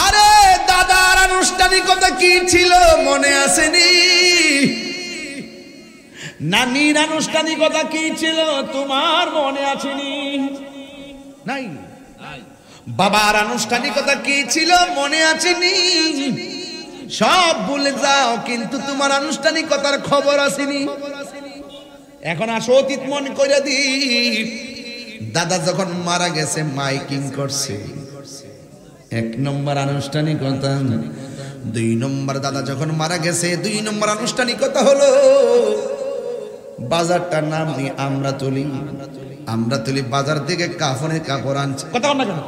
আরে দাদার আনুষ্ঠানিকতা কি ছিল মনে আসেনি? নানির আনুষ্ঠানিকতা কি ছিল তোমার মনে আসেনি? নাই। বাবার আনুষ্ঠানিকতা কি ছিল মনে আসেনি? সব ভুলে যাও, কিন্তু তোমার আনুষ্ঠানিকতার খবর আসেনি। এখন আসো অতীত মনে করে দি। দাদা যখন মারা গেছে মাইকিং করছে, 1 নম্বর আনুষ্ঠানিকতা। 2 নম্বর দাদা যখন মারা গেছে 2 নম্বর আনুষ্ঠানিকতা হলো বাজারটার নাম নিয়ে আমরা তুলি বাজার থেকে কাফনের কাপড় আনছি। কথা বল না কেন?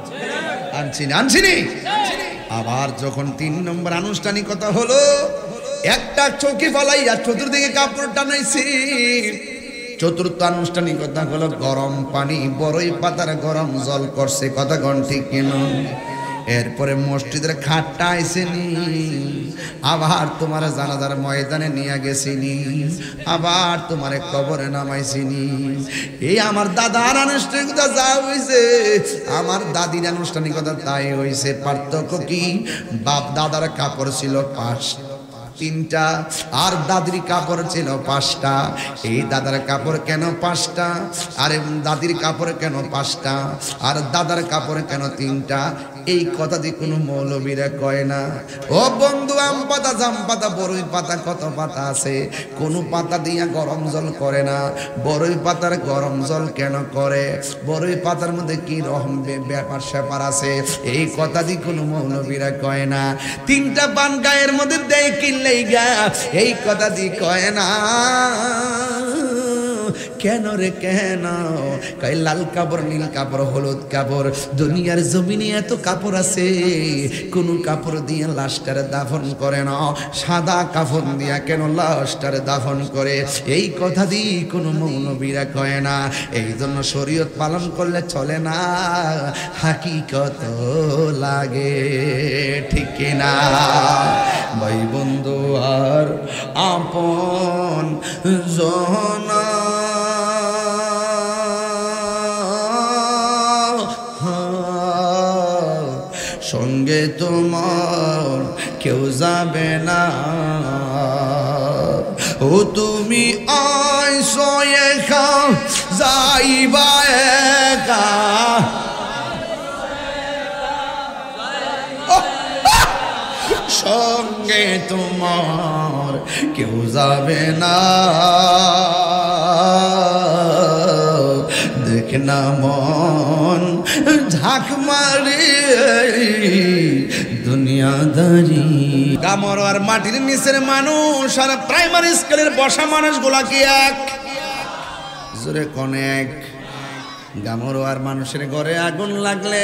আনছিনি। আবার যখন 3 নম্বর আনুষ্ঠানিকতা হলো একটা চৌকি ফলাইয়া চতুর্দিকে কাপড় টানাইছি। 4র্থ আনুষ্ঠানিকতা হলো গরম পানি বড়ই পাতার গরম জল করছে। কথা কোন ঠিক কিনা? এরপরে মসজিদের খাটটা আইসেনি। আবার তোমার জানাজার ময়দানে নিয়ে গেছিনি। আবার তোমার কবরে নামাইছিনি। এই আমার দাদার আনুষ্ঠানিকতা যা হইছে আমার দাদির আনুষ্ঠানিকতা তাই হইছে। পার্থক্য কি? বাপ দাদার কাপড় ছিল 3টা আর দাদির কাপড় ছিল 5টা। এই দাদার কাপড় কেন 5টা? আরে দাদির কাপড় কেন 5টা আর দাদার কাপড় কেন 3টা? এই কথা দিয়ে কোনো মৌলবীরা কয় না। ও বন্ধু, আম পাতা, জাম পাতা, বড়ই পাতা, কত পাতা আছে, কোনো পাতা দিয়া গরম জল করে না। বড়ই পাতার গরম জল কেন করে? বড়ই পাতার মধ্যে কি রকম ব্যাপার স্যাপার আছে, এই কথা দিয়ে কোনো মৌলবীরা কয় না। 3টা পান গায়ের মধ্যে দেয় কিনলেই গা, এই কথা দিয়ে কয় না। কেন রে কেন? কয় লাল কাপড়, নীল কাপড়, হলুদ কাপড়। দুনিয়ার জমিনে এত কাপড় আছে, কোন কাপড় দিয়ে লাশটারে দাফন করে না। সাদা কাফন দিয়া কেন লাশটারে দাফন করে? এই কথা দিয়ে কোনো মৌলবীরা কয় না। এই জন্য শরীয়ত পালন করলে চলে না, হাকিকত লাগে। ঠিক কিনা ভাই বন্ধু? আর আপন জনা সঙ্গে তোমার কেউ যাবে না। ও তুমি আইসো একা যাইবা একা। সঙ্গে তোমার কেউ যাবে না। দেখ না মন ঝাঁক মারে দুনিয়াদারি। কামর আর মাটির নিচের মানুষ আর প্রাইমারি স্কুলের বসা মানুষগুলা কি এক? জোরে কোন এক? গামর আর মানুষের ঘরে আগুন লাগলে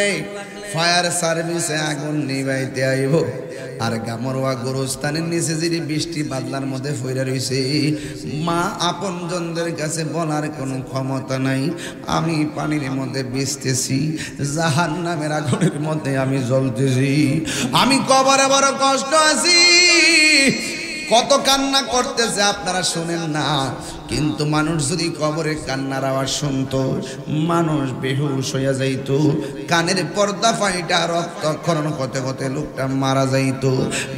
ফায়ার সার্ভিসে আগুন নিভাইতে আইব। আর গামরোয়া গোরস্থানের নিচে যদি বৃষ্টি বাদলার মধ্যে ফইরা রইছে, মা আপনজনদের কাছে বলার কোনো ক্ষমতা নাই, আমি পানির মধ্যে ভিজতেছি, জাহান্নামের আগুনের মধ্যে আমি জ্বলতেছি, আমি কবরে বড় কষ্ট আছি। কত কান্না করতেছে আপনারা শুনেন না। কিন্তু মানুষ যদি কবরে কান্নার আওয়াজ শুনতো, মানুষ বেহুশ হইয়া যাইত, কানের পর্দা ফাইটা রক্তক্ষরণ করতে করতে লোকটা মারা যাইত।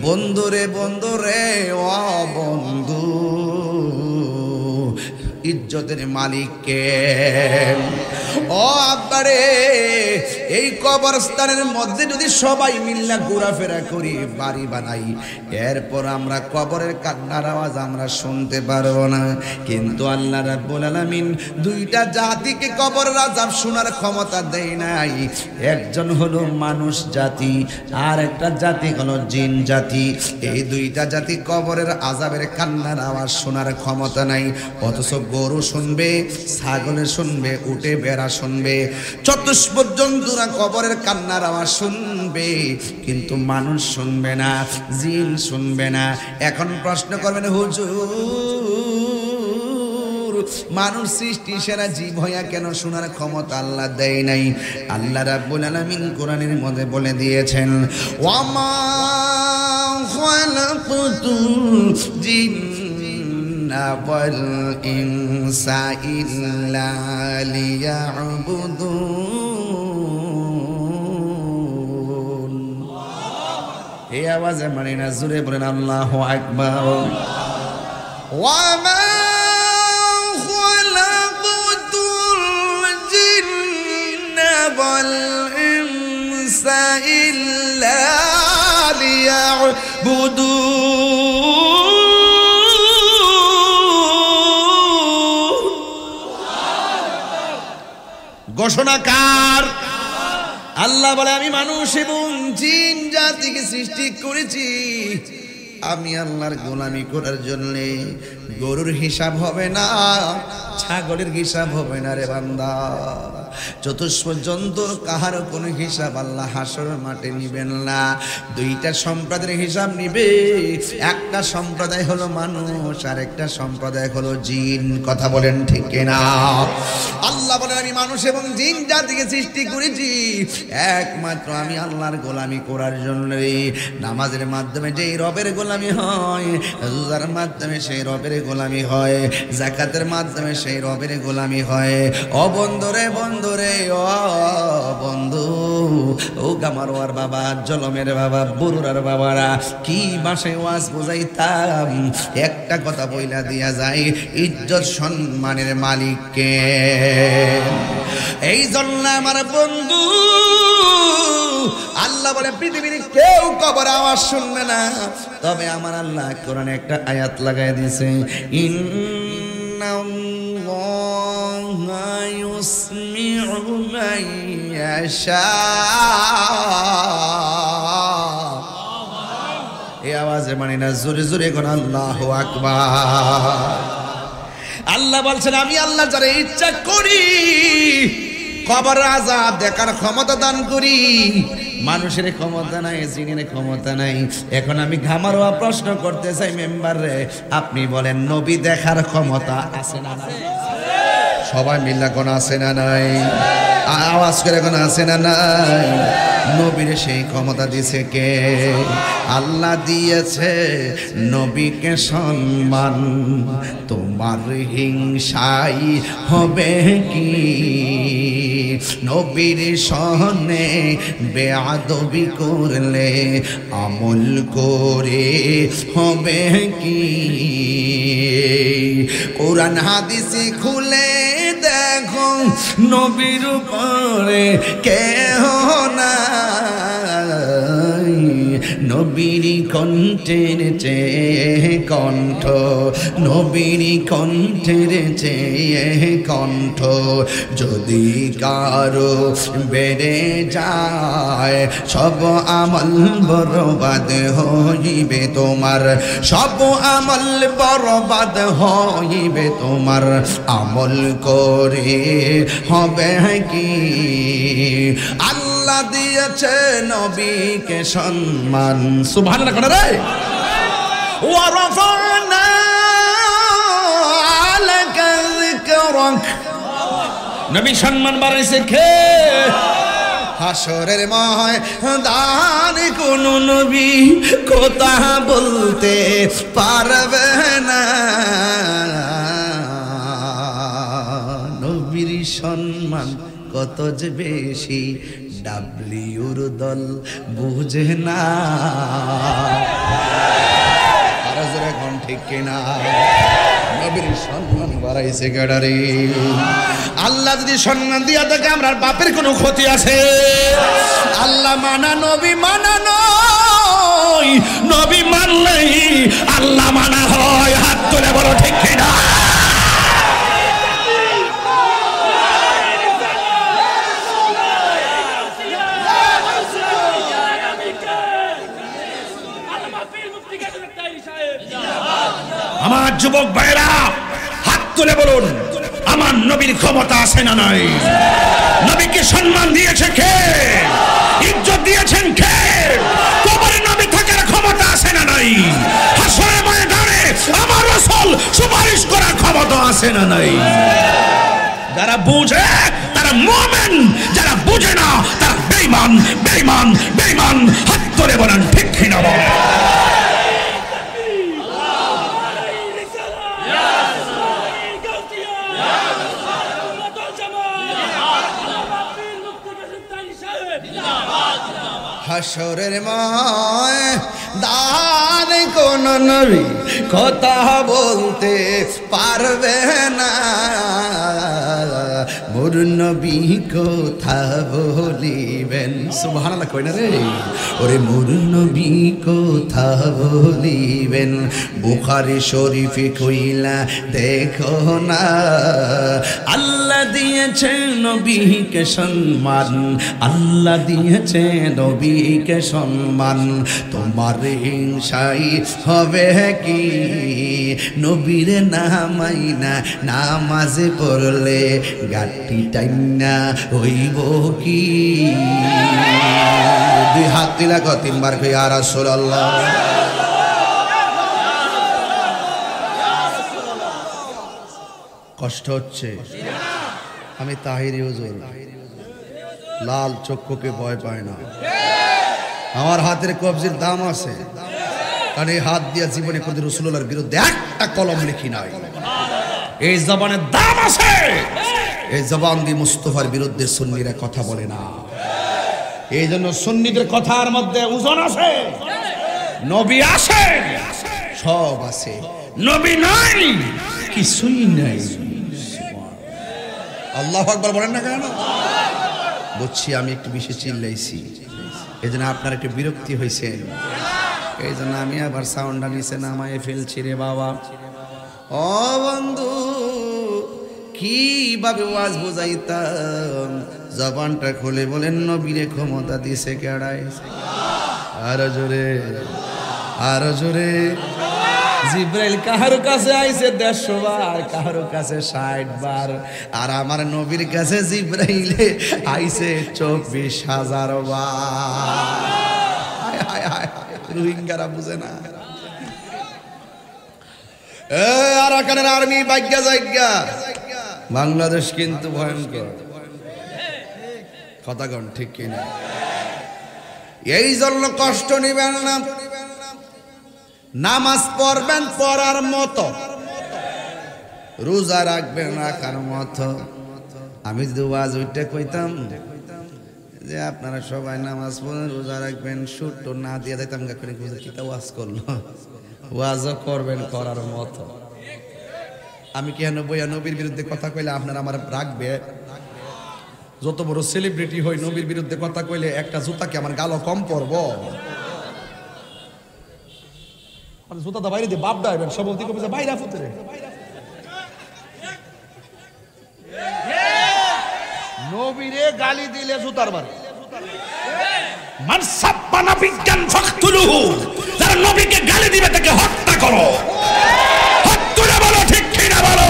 বন্ধুরে বন্ধুরে ও বন্ধু, ইজ্জতের মালিক কে? ও আব্বারে, এই কবরস্থানের মধ্যে যদি সবাই মিল্লা ঘোরাফেরা করি, বাড়ি বানাই, এরপর আমরা কবরের কান্নার আওয়াজ আমরা শুনতে পারবো না। কিন্তু আল্লাহ রাব্বুল আলামিন 2টা জাতিকে কবরের আযাব শোনার ক্ষমতা দেয় নাই। একজন হলো মানুষ জাতি, আর একটা জাতি হলো জিন জাতি। এই 2টা জাতি কবরের আযাবের কান্নার আওয়াজ শোনার ক্ষমতা নাই। অথচ গরু শুনবে, ছাগলে শুনবে, উটে বেড়া শুনবে, চতুষ্পদ জন্তুরা কবরের কান্নার আওয়াজ শুনবে, কিন্তু মানুষ শুনবে না, জিন শুনবে না। এখন প্রশ্ন করবেন, হুজুর মানুষ সৃষ্টি সেরা জীব হইয়া কেন শোনার ক্ষমতা আল্লাহ দেয় নাই? আল্লাহ রাব্বুল আলামিন কোরআনের মধ্যে বলে দিয়েছেন, ওয়ামা খালাকতুল জিন্না ওয়াল ইনসা ইল্লা লিয়াবুদুন। এই আওয়াজে মানে না, জোরে বলেন আল্লাহু আকবার। ওয়া মা খালাকতুল জিন্না ওয়াল ইনসা ইল্লা লিয়াবুদুন। ঘোষণাকার আল্লাহ বলে, আমি মানুষ এবং জিন জাতিকে সৃষ্টি করেছি আমি আল্লাহর গোলামি করার জন্য। গরুর হিসাব হবে না, ছাগলের হিসাব হবে না রে বান্দা। চতুষ্পর্যন্ত কাহার কোনো হিসাব আল্লাহ হাসর মাঠে নিবেন না। দুইটা সম্প্রদায়ের হিসাব নিবে, একটা সম্প্রদায় হলো মানুষ আর একটা সম্প্রদায় হলো জিন। কথা বলেন ঠিক কিনা? আল্লাহ বলেন, আমি মানুষ এবং জিন জাতিকে সৃষ্টি করেছি একমাত্র আমি আল্লাহর গোলামি করার জন্য। নামাজের মাধ্যমে যেই রবের গোলামি হয়, রোজার মাধ্যমে সেই রবের গোলামি হয়, যাকাতের মাধ্যমে সেই রবের গোলামি হয়। ও বন্ধুরে বন্ধুরে, ও বন্ধু, ও গামারোয়ার বাবা, জলমের বাবা, বরুরার বাবারা, কি ভাষায় ওয়াজ বুঝাইতাম, একটা কথা বইলা দিয়া যায়, ইজ্জত সম্মানের মালিককে। এই জন্য আমার বন্ধু আল্লাহ বলে, পৃথিবীর কেউ কবর আওয়াজ শুনবে না, তবে আমার আল্লাহ কোরআনে একটা আয়াত লাগাই দিয়েছে, ইন্নাল্লাহা ইউসমিউ মান ইয়াশা। এই আওয়াজে মানে না, জোরে জোরে কোন আল্লাহু আকবার। আল্লাহ বলছেন, আমি আল্লাহ যারা ইচ্ছা করি কবর আযাব দেখার ক্ষমতা দান করি। মানুষের ক্ষমতা নাই, জিনের ক্ষমতা নাই। এখন আমি ঘামারোয়া প্রশ্ন করতে চাই মেম্বার রে, আপনি বলেন নবী দেখার ক্ষমতা আছে না নাই? সবাই মিল্লা কোন আছে না নাই? আওয়াজ করে কোন আছে না নাই? নবীর সেই ক্ষমতা দিয়েছে কে? আল্লাহ দিয়েছে নবীকে সম্মান। তোমার হিংসাই হবে কি? নবীর সনে বেয়াদবি করলে আমল করে হবে কি? কোরআন হাদিসে খুলে দেখো, নবীর উপরে কেহ না। নবীর কণ্ঠের চেয়ে কণ্ঠ, নবীর কণ্ঠের চেয়ে কণ্ঠ যদি কারো বেড়ে যায়, সব আমল বরবাদ হইবে তোমার, সব আমল বরবাদ হইবে তোমার। আমল করে হবে কি? আল্লাহ দিয়েছে নবীকে সম্মান। সুবহানাল্লাহ কোন রে? ওয়া রাফা'না আলাকা যিকরাক। নবী সম্মান বাড়াইছে কে? হাসরের ময়দান কোন নবী কথা বলতে পারবে না। নবীর সম্মান কত যে বেশি ডাব্লিউর দল বুঝে না। এখন ঠিক কিনা? নবীর সম্মান বাড়াইছে গেডারে। আল্লাহ যদি সম্মান দিয়া থাকে, আমরা বাপের কোনো ক্ষতি আছে? আল্লাহ মানা নবী মানা নয়, নবী মানলেই আল্লাহ মানা হয়। হাত তুলে বলো ঠিক কিনা? আমার যুবক ভাইরা হাত তুলে বলুন, আমার নবীর ক্ষমতা আছে না নাই? নবীকে সম্মান দিয়েছে কে? ইজ্জত দিয়েছেন কে? কবরে নবী থাকার ক্ষমতা আছে না নাই? হাসরের ময়দানে আমার রাসূল সুপারিশ করার ক্ষমতা আছে না নাই? যারা বুঝে তারা মুমিন, যারা বুঝে না তারা বেঈমান, বেঈমান, বেঈমান। হাত তুলে বলেন ঠিক কিনা? হাসরের ময়দান কোন নবী কথা বলতে পারবে না, মোর নবী কথা বলিবেন। সুবহানাল্লাহ কই না রে, ওরে মোর নবী কথা বলিবেন। বুখারী শরীফে কইলা দেখো না, আল্লাহ দিয়েছে নবীকে সম্মান, আল্লাহ দিয়েছে নবীকে সম্মান। তোমার হিংসাই হবে কি নবীর নামাই না, নামাজে পড়লে গাটি টাইনা হইব কি। দুই হাত দিলা ক তিনবার কই ইয়া রাসূলুল্লাহ। কষ্ট হচ্ছে? আমি তাহিরি হুজুর, লাল চক্ষুকে ভয় পায় না। আমার হাতের কবজির দাম আছে, কারণ এই হাত দিয়ে জীবনে কোনদিন রাসূলুল্লাহর বিরুদ্ধে একটা কলম লিখি নাই। এই জবানের দাম আছে, এই জবান দিয়ে মুস্তাফার বিরুদ্ধে সুন্নিরা কথা বলে না। এই জন্য সুন্নিদের কথার মধ্যে ওজন আছে। নবী আছে, সব আছে, নবী নাই কিছুই নাই। আল্লাহু আকবার বলেন না কেন? বুঝছি আমি একটু বেশি চিল্লাইছি, এই জন্য আপনার একটু বিরক্তি হয়েছেন, এই জন্য আমি আবার সাউন্ডটা নিচে নামায় ফেলছি রে বাবা। ও বন্ধু, কিভাবে ওয়াজ বোঝাইতাম, জবানটা খুলে বলেন নবীরে ক্ষমতা দিছে কেড়ায়। আরো জোরে, আরো জোরে। জিব্রাইল কাহার কাছে আইছে 150 বার, কাহার কাছে 60 বার, আর আমার নবীর কাছে জিব্রাইলে আইছে 24,000 বার। হায় হায়, রোহিঙ্গারা বুঝে না। আরাকানের আর্মি বাইজ্ঞা জায়গা, বাংলাদেশ কিন্তু ভয়ঙ্কর। কথা কন ঠিক কিনা? এই জন্য কষ্ট নিবেন না, নামাজ পড়বেন পড়ার মতো, রোজা রাখবেন রাখার মতো। আমি যদি ওয়াজ ওইটা কইতাম যে আপনারা সবাই নামাজ পড়েন রোজা রাখবেন, সুট তো না দিয়ে দিতাম, কিতা ওয়াজ করলো। ওয়াজও করবেন করার মতো। আমি কেন বইয়া নবীর বিরুদ্ধে কথা কইলে আপনারা আমার রাখবে? যত বড় সেলিব্রিটি হই, নবীর বিরুদ্ধে কথা কইলে একটা জুতাকে আমার গালও কম পড়ব? জুতাটা বাইরে দিয়ে বাপ ডাইবেন সব বাইরে ফুটে নবীরে গালি দিলে জুতার বার। মান সাব্বানা বিজ্ঞান ফাকতুলুহু, যারা নবীকে গালি দিবে তাকে হত্যা করো। হত্যা বলো, ঠিক কি না বলো?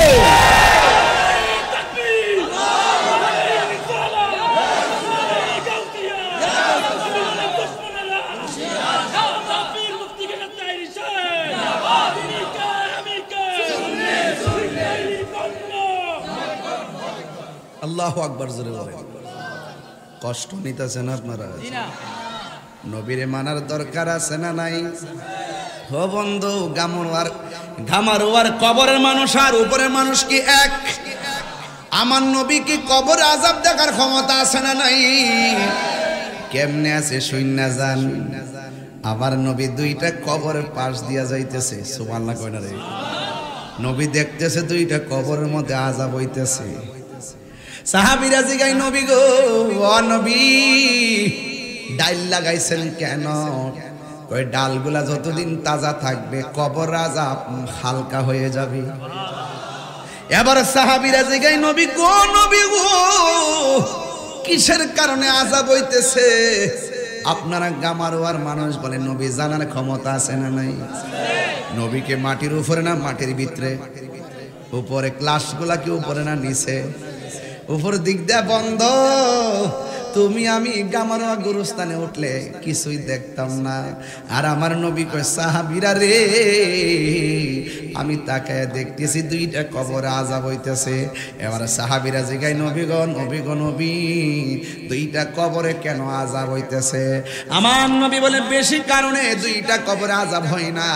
আল্লাহু আকবার জোরে বলেন। কষ্ট নিতেছেন আপনারা? নবীরে মানার দরকার আছে না নাই? ও বন্ধু, গামারোয়ার কবরের মানুষ আর উপরের মানুষ কি এক? আমার নবী কি কবর আযাব দেখার ক্ষমতা আছে না নাই? কেমনে আছে শুইনা যান। আমার নবী দুইটা কবরের পাশ দিয়া যাইতেছে, সুবহানাল্লাহ কয় না রে? নবী দেখতেছে দুইটা কবরের মধ্যে আযাব হইতেছে। সাহাবীরা জিগাই, নবী গো, ও নবী ডাল লাগাইছেন কেন? কই ডালগুলা যতদিন তাজা থাকবে কবর আযাব হালকা হয়ে যাবে। এবার সাহাবীরা জিগাই, নবী গো, নবী গো, কিসের কারণে আযাব হইতেছে? আপনারা গামারোয়ার মানুষ বলে, নবী জানার ক্ষমতা আছে না নাই? নবীকে মাটির উপরে না মাটির ভিতরে? উপরে ক্লাসগুলা কি উপরে না নিচে? উপর দিক দেয়া বন্ধ। তুমি আমি গামারোয়া গুরুস্থানে উঠলে কিছুই দেখতাম না। আর আমার নবী কয়, সাহাবীরা রে, আমি তাকায় দেখতেছি দুইটা কবরে আযাব হইতেছে। এবার সাহাবীরা জিগায়, নবী গো, নবী গো, নবী দুইটা কবরে কেন আযাব হইতেছে? আমার নবী বলে, বেশি কারণে দুইটা কবরে আযাব হয় না,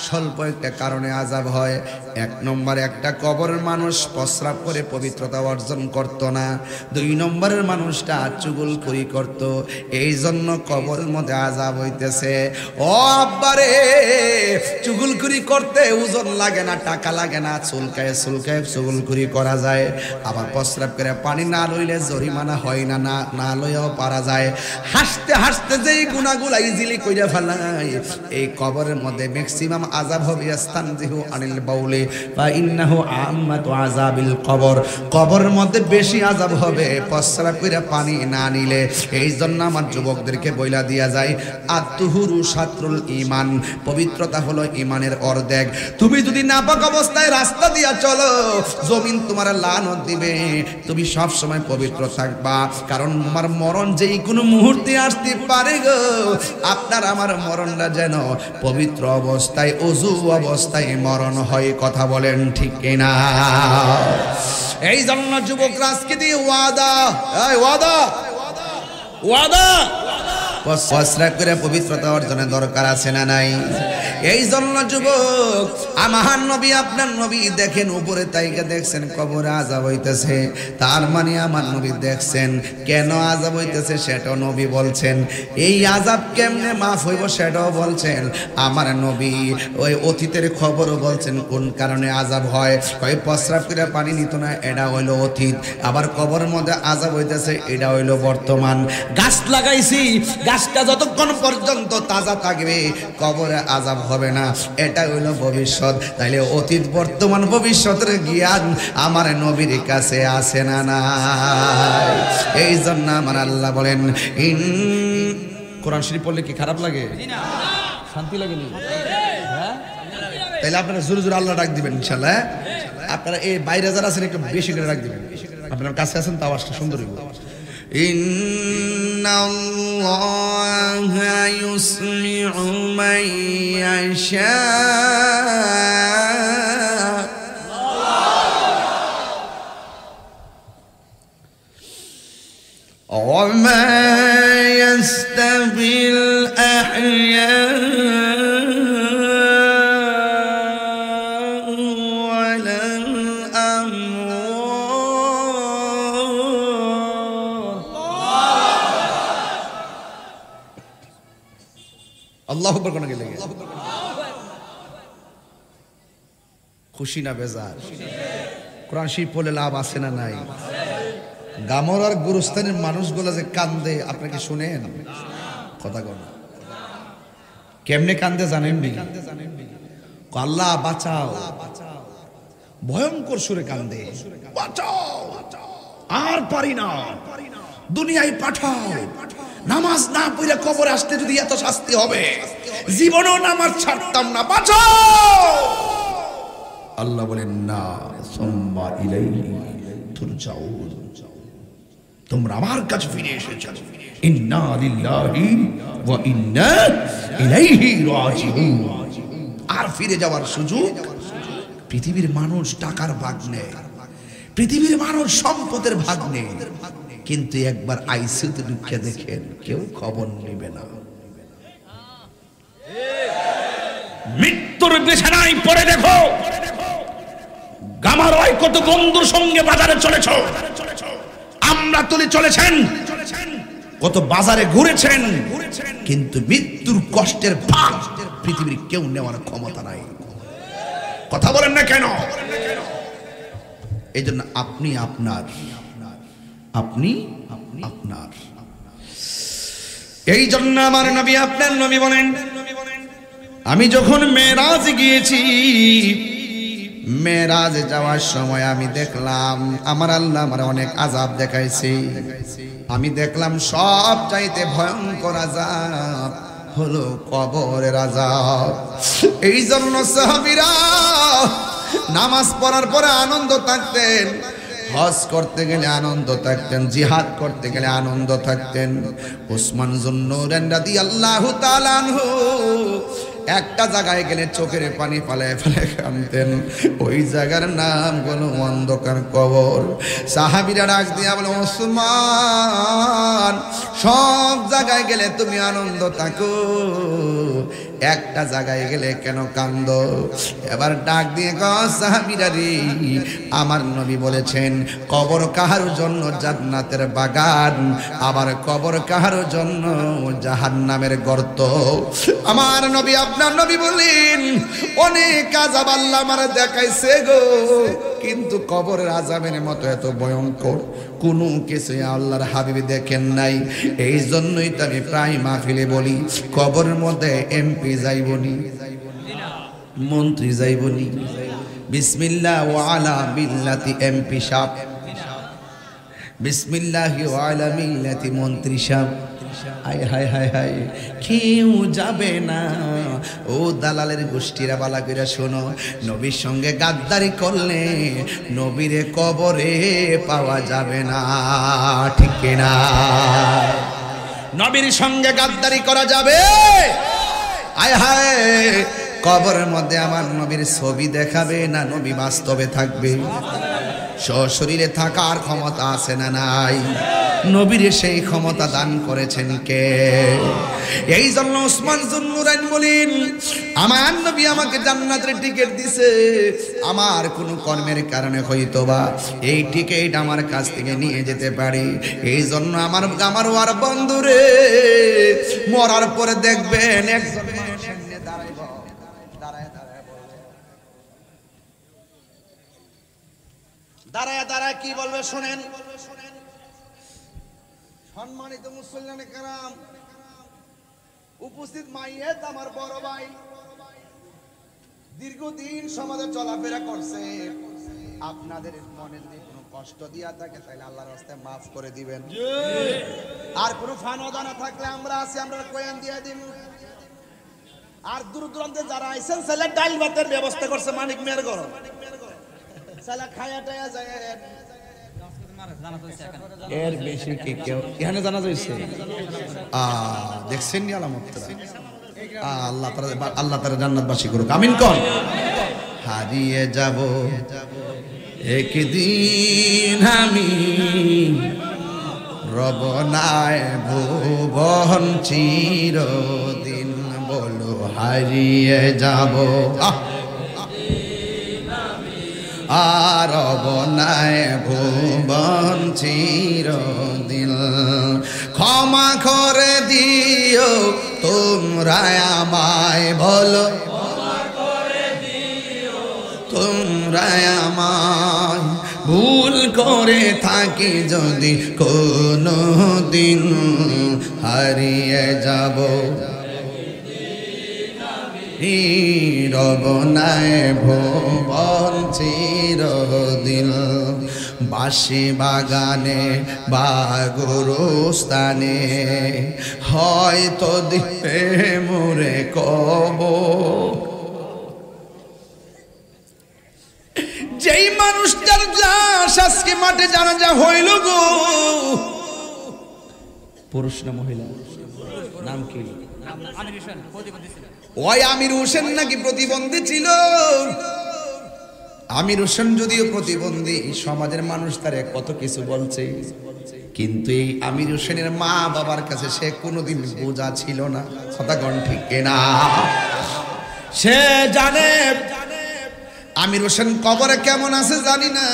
স্বল্প একটা কারণে আযাব হয়। এক নম্বরে একটা কবরের মানুষ প্রস্রাব করে পবিত্রতা অর্জন করত না। দুই নম্বরের মানুষটা চুগলখড়ি করত, এই জন্য কবরের মধ্যে আযাব হইতেছে। ও আব্বারে, চুগলখড়ি করতে ওজন লাগে না, টাকা লাগে না, চুলকায় চুগলখড়ি করা যায়। আবার প্রস্রাব করে পানি না লইলে জরিমানা হয় না, না লইয়াও পারা যায়। হাসতে হাসতে যেই গুনাহগুলা ইজিলি কইরা ফেলায়, এই কবরের মধ্যে ম্যাক্সিমাম আযাব হবে। ইস্তানজিহু আনিল বাউলি ফা ইন্নাহু আম্মাতু আযাবিল কবর। কবরের মধ্যে বেশি আযাব হবে প্রস্রাব কইরা পানি না নিলে। এই জন্য আমার যুবকদেরকে বইলা দিয়া যায়, আত-তুহুরু শাতরুল ঈমান, পবিত্রতা হলো ঈমানের অর্ধেক। তুমি যদি নাপাক অবস্থায় রাস্তা দিয়া চলো, জমিন তোমার লানত দিবে। তুমি সব সময় পবিত্র থাকবা, কারণ তোমার মরণ যেই কোনো মুহূর্তে আসতে পারে গো। আপনার আমার মরণটা যেন পবিত্র অবস্থায়, ওযু অবস্থায় মরণ হয়। কথা বলেন ঠিক কিনা? এই জন্য যুবকরা আজকে দিয়ে ওয়াদা প্রস্রাব করে পবিত্রতা অর্জনের দরকার আছে না নাই? এই জন্য যুবক, আমার নবী আপনার নবী দেখেন উপরে তাইকে দেখছেন কবরে আযাব হইতেছে, তার মানে আমার নবী দেখছেন কেন আযাব হইতেছে সেটাও নবী বলছেন। এই আযাব কেমনে মাফ হইব সেটাও বলছেন আমার নবী। ওই অতীতের খবরও বলছেন কোন কারণে আযাব হয়। ওই প্রস্রাব করে পানি নিত না, এটা হইল অতীত। আবার কবরের মধ্যে আযাব হইতেছে, এটা হইল বর্তমান। গাছ লাগাইছি, গাছটা যতক্ষণ পর্যন্ত তাজা থাকবে কবরে আযাব হবে না, এটা হইল ভবিষ্যৎ। তাইলে অতীত, বর্তমান, ভবিষ্যতের জ্ঞান আমার নবীর কাছে আছে না নাই? এই জন্য আমার আল্লাহ বলেন, কোরআন শরীফ পড়লে কি খারাপ লাগে? শান্তি লাগে নি? তাইলে আপনারা জোরে জোরে আল্লাহ ডাক দিবেন ইনশাআল্লাহ। আপনারা এই বাইরে যারা আছেন একটু বেশি করে ডাক দিবেন। আপনার কাছে আছেন তো আওয়াজটা সুন্দর হইব। ইন্নাল্লাহা ইউসমিউ মান ইয়াশা ওয়া মা ইয়াস্তাবিল আহইয়া আল্লাহু আকবার। কোন গেলে খুশি না বেজার? কোরআন শরীফ পড়লে লাভ আছে না নাই? গামরার গুরুস্থানের মানুষগুলো যে কান্দে, আপনি কি শুনেন? কথা কন, কেমনে কান্দে জানেন নি? আল্লাহ বাঁচাও, ভয়ঙ্কর সুরে কান্দে, বাঁচাও, আর পারি না, দুনিয়ায় পাঠাও। নামাজ না পড়ে কবরে আসতে যদি এত শাস্তি হবে, জীবনেও নামাজ ছাড়তাম না, বাঁচাও। আল্লাহ বলেন না, সুম্মা ইলাইহি তুরজাউন, তোমরা আমার কাছে ফিরে এসেছো। ইন্না লিল্লাহি ওয়া ইন্না ইলাইহি রাজিউন। আর ফিরে যাওয়ার সুযোগ? পৃথিবীর মানুষ টাকার ভাগ নেয়, পৃথিবীর মানুষ সম্পদের ভাগ নেয়, কিন্তু একবার আইসিইউতে ঢুকে দেখেন কেউ খবর নেবে না। মৃত্যুর বিছানায় পড়ে দেখো, গামারয় কত বন্ধুর সঙ্গে বাজারে চলেছ, আমরা তুলে চলেছেন, কত বাজারে ঘুরেছেন, কিন্তু মৃত্যুর কষ্টের ভাগ পৃথিবীর কেউ নেওয়ার ক্ষমতা নাই। কথা বলেন না কেন? এই জন্য আপনি আপনার, আপনি আপনার। এই জন্য আমার নবী আপনার নবী বলেন, আমি যখন মেরাজ গিয়েছি, মেরাজে যাওয়ার সময় আমি দেখলাম আমার আল্লাহ আমার অনেক আযাব দেখাইছে। আমি দেখলাম সব চাইতে ভয়ঙ্কর আযাব হলো কবরের আযাব। এই জন্য সাহাবীরা নামাজ পড়ার পরে আনন্দ থাকতেন, হজ করতে গেলে আনন্দ থাকতেন, জিহাদ করতে গেলে আনন্দ থাকতেন। উসমান যুন্নুরাইন রাদিয়াল্লাহু তাআলা আনহু একটা জায়গায় গেলে চোখের পানি ফালায় ফালায় কাঁদতেন। ওই জায়গার নাম হলো অন্ধকার কবর। সাহাবীরা ডাক দিয়া বলে, ওসমান সব জায়গায় গেলে তুমি আনন্দ থাকো, একটা জায়গায় গেলে কেন কান্দ? এবার ডাক দিয়ে কও, সাহাবীরা রে, আমার নবী বলেছেন কবর কাহার জন্য জান্নাতের বাগান, আবার কবর কাহার জন্য জাহান্নামের গর্ত। আমার নবী, আপনার নবী বলেন অনেক আযাব আল্লাহ আমার দেখাইছে গো, কিন্তু কবরের আযাবের মতো এত ভয়ঙ্কর কোনো কিছু আল্লাহর হাবিব দেখেন নাই। এই জন্যই তো আমি প্রায় মাহফিলে বলি, কবরের মধ্যে এমপি যাইবনি, মন্ত্রী যাইবনি, বিসমিল্লাহ ওয়া আলা মিল্লাতি এমপি সাহেব, বিসমিল্লাহি ওয়া আলা মিল্লাতি মন্ত্রী সাহেব। হায় হায় হায় হায়, কেউ যাবে না। ও দালালের গোষ্ঠীরা, বালা করে শোনো, নবীর সঙ্গে গাদ্দারি করলে নবীরে কবরে পাওয়া যাবে না, ঠিক না? নবীর সঙ্গে গাদ্দারি করা যাবে? হায় হায়, কবরের মধ্যে আমার নবীর ছবি দেখাবে না নবী বাস্তবে থাকবে? সশরীরে থাকার ক্ষমতা আছে না নাই? নবীর সেই ক্ষমতা দান করেছেন কে? এই জন্য ওসমান যুন্নুরাইন বলেন, আমার নবী আমাকে জান্নাতের টিকিট দিছে, আমার কোনো কর্মের কারণে হয়তোবা এই টিকিট আমার কাছ থেকে নিয়ে যেতে পারে। এই জন্য আমার ওয়ার বন্ধুরে, মরার পরে দেখবেন একজন মানুষ সামনে দাঁড়াইব, দাঁড়ায় দাঁড়ায় বলবে, দাঁড়ায় দাঁড়ায় কি বলবে শুনেন। সম্মানিত মুসল্লিয়ানে কেরাম, উপস্থিত মাইয়েত আমার বড় ভাই, দীর্ঘদিন সমাজে চলাফেরা করছে। আপনাদের মনে যদি কোনো কষ্ট দিয়া থাকে তাহলে আল্লাহর রাস্তায় মাফ করে দিবেন। আর কোনো ফানদানা থাকলে আমরা আছি, আমরা কয়েন দিয়ে দিন। আর দূর দূরান্তে যারা আইছেন ছেলে ডাল ভাতের ব্যবস্থা করছে মানিক মেয়ের ঘর, ছেলে খায়া টায়া যায়। এর বেশি কি কেউ এখানে জানা যাইছে? দেখছেন নি আলামতটা? আল্লাহ তাআলা জান্নাতবাসী করুক, আমিন কোন। হারিয়ে যাব একদিন আমি, রব নাই ভুবন চিরদিন, বলো হারিয়ে যাব আর বনায় ভুবন চিরদিন। ক্ষমা করে দিও তোমরা আমায়, বলো তোমরা আমায়, ভুল করে থাকি যদি কোনো দিন, হারিয়ে যাব রব নাই ভুবন চিরদিন। বাঁশি বাগানে বা গোরস্থানে হয়তো দিবে মোরে কবর। যেই মানুষটার লাশ আজকে মাঠে জানাজা হইল গো, পুরুষ না মহিলা? নাম কি? ওই আমির হোসেন নাকি প্রতিবন্ধী ছিল? আমির হোসেন যদিও প্রতিবন্ধী, সমাজের মানুষ তারে কত কিছু বলছে, কিন্তু এই আমির হোসেনের মা বাবার কাছে সে কোনোদিন বোঝা ছিল না। কথা কোন ঠিক না? সে জানে আমির হোসেন কবরে কেমন আছে জানি না,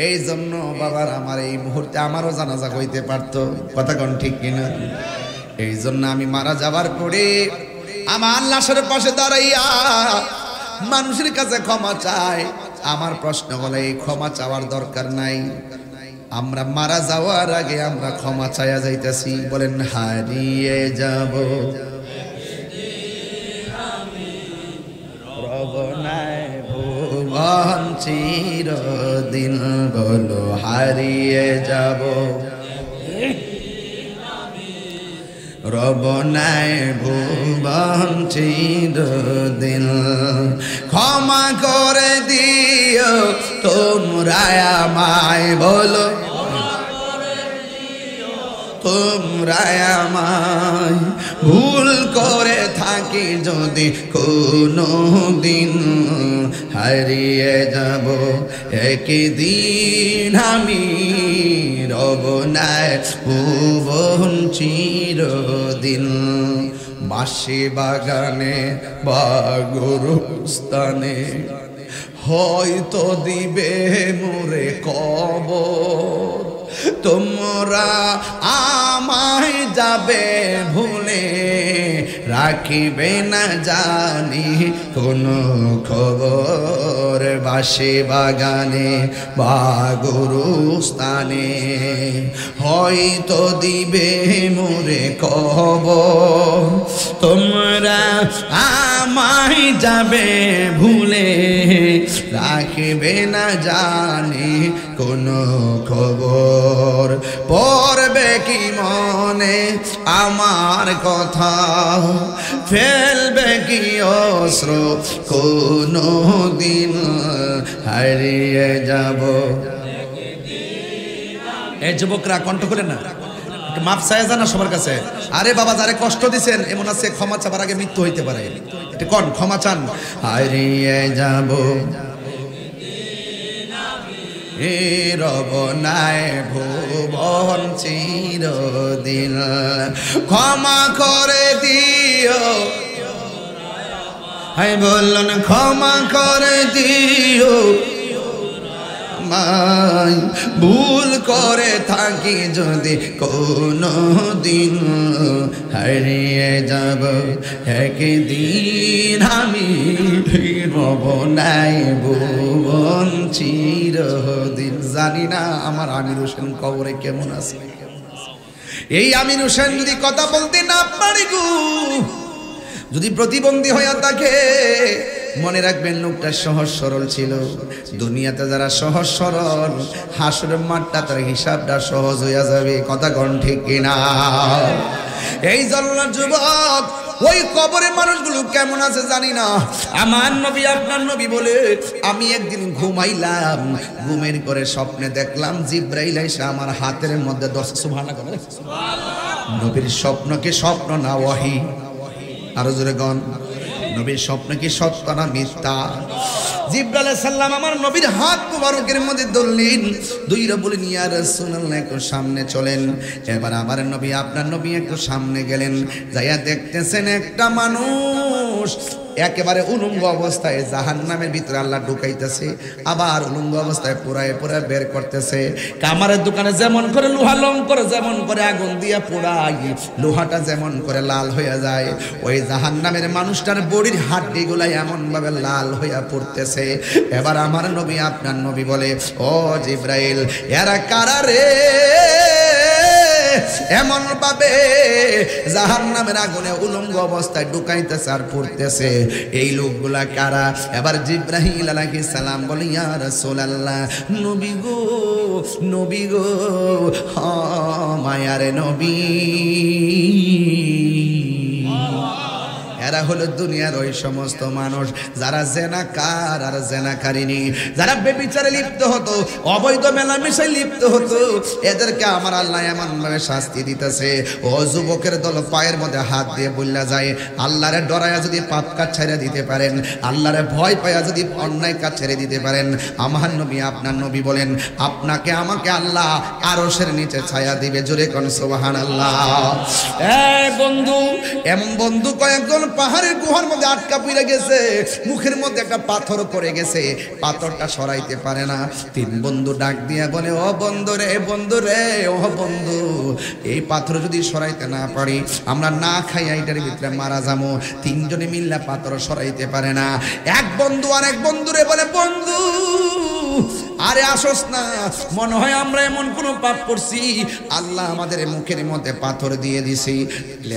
এই জন্য বাবার আমার এই মুহূর্তে আমারও জানাজা হইতে পারতো। কথা কোন ঠিক কিনা? এই জন্য আমি মারা যাবার পরে আমার লাশের পাশে দাঁড়াইয়া মানুষের কাছে ক্ষমা চাই। আমার প্রশ্ন হলো, এই ক্ষমা চাওয়ার দরকার নাই, আমরা মারা যাওয়ার আগে আমরা ক্ষমা চাইয়া যাইতেছি। বলেন হারিয়ে যাব রব নাই ভুবন চিরদিন, বলো হারিয়ে যাব রব নাই ভুবন চিরদিন। ক্ষমা করে দিও তোমরা আমায়, বলো তোমরা আমায়, ভুল করে থাকি যদি কোনো দিন হারিয়ে যাব একদিন আমি রব না ভুবন চিরদিন বাঁশি বাগানে বা গরুস্থানে হয়তো দিবে মোরে কবর তোমরা আমায় যাবে ভুলে রাখিবে না জানি কোনো খবর বাঁশি বাগানে বা গরুস্থানে হয়তো দিবে মোরে কবর তোমরা আমায় যাবে ভুলে রাখিবে না জানি কোনো খবর পড়বে কি মনে আমার কথা ফেলবে কি অশ্র কোনো দিন হারিয়ে যাব এই যুবকরা কণ্ঠ খুলে না মাপ চায় জানা সবার কাছে আরে বাবা যারে কষ্ট দিছেন এমন আছে ক্ষমা চাবার আগে মৃত্যু হইতে পারে এটা কোন ক্ষমা চান হারিয়ে যাব এ রব নাই ভুবন চিরদিন ক্ষমা করে দিও হাই বললেন ক্ষমা করে দিও ভুল করে থাকি যদি কোনো দিন হারিয়ে যাব একদিন আমি রব নাই ভুবন চিরদিন জানি না আমার আমির হোসেন কবরে কেমন আছে এই আমির হোসেন যদি কথা বলতে না পারি গো যদি প্রতিবন্ধী হয়ে থাকে মনে রাখবেন লোকটা সহজ সরল ছিল দুনিয়াতে যারা সহজ সরল হাসরের মাঠটা তার হিসাবটা সহজ হয়ে যাবে কথা কোন ঠিক কিনা এই জন্য যুবক ওই কবরের মানুষগুলো কেমন আছে জানি না আমার নবী আপনার নবী বলে আমি একদিন ঘুমাইলাম ঘুমের করে স্বপ্নে দেখলাম জিব্রাইল এসে আমার হাতের মধ্যে সুবহানাল্লাহ নবীর স্বপ্ন কি স্বপ্ন না ওয়াহি আরো জোরে গন নবীর স্বপ্ন কি সত্য না মিথ্যা জিবরাইল আলাইহিস সালাম আমার নবীর হাত মুবারকের মধ্যে ধরলেন দুইরা বলেন ইয়া রাসূলুল্লাহ একটু সামনে চলেন এবার আমার নবী আপনার নবী একটু সামনে গেলেন যাইয়া দেখতেছেন একটা মানুষ একেবারে উলঙ্গ অবস্থায় জাহান্নামের ভিতরে আল্লাহ ঢুকাইতেছে আবার উলঙ্গ অবস্থায় পুরায় পুরায় বের করতেছে কামারের দোকানে যেমন করে লোহা লং করে যেমন করে আগুন দিয়ে পোড়ায় লোহাটা যেমন করে লাল হয়ে যায় ওই জাহান্নামের মানুষটার বডির হাড্ডিগুলা এমন ভাবে লাল হইয়া পড়তেছে এবার আমার নবী আপনার নবী বলে ও জিব্রাইল এরা কারা রে এমন ভাবে জাহান্নামের আগুনে উলঙ্গ অবস্থায় ঢুকাইতেছে আর পড়তেছে এই লোকগুলা কারা এবার জিব্রাইল আলাইহিস সালাম বলে ইয়া রাসূলুল্লাহ নবী গো মায়ার নবী এরা হলো দুনিয়ার ওই সমস্ত মানুষ যারা জেনাকার আর জেনাকারিনী যারা ব্যভিচারে লিপ্ত হতো অবৈধ মেলামেশায় লিপ্ত হতো এদেরকে আমার আল্লাহ এমন ভাবে শাস্তি দিতেছে ও যুবকের দল পায়ের মধ্যে হাত দিয়ে বললা যায় আল্লাহরে ডরায়া যদি পাপ কাজ ছেড়ে দিতে পারেন আল্লাহরে ভয় পায়া যদি অন্যায় কাজ ছেড়ে দিতে পারেন আমার নবী আপনার নবী বলেন আপনাকে আমাকে আল্লাহ আরশের নিচে ছায়া দিবে জোরে কোন সুবহানাল্লাহ বন্ধু এমন বন্ধু কয়েকজন পাহাড়ের গুহার মধ্যে আটকা পড়ে গেছে মুখের মধ্যে একটা পাথর পড়ে গেছে পাথরটা সরাইতে পারে না তিন বন্ধু ডাক দিয়া বলে ও বন্ধু রে ও বন্ধু এই পাথর যদি সরাইতে না পারি আমরা না খাইয়া এটার ভিতরে মারা যাবো তিনজনে মিল্লা পাথর সরাইতে পারে না এক বন্ধু আর এক বন্ধুরে বলে বন্ধু আরে আসোস না মনে হয় আমরা এমন কোন পাপ করছি আল্লাহ আমাদের মুখের মধ্যে পাথর দিয়ে দিছি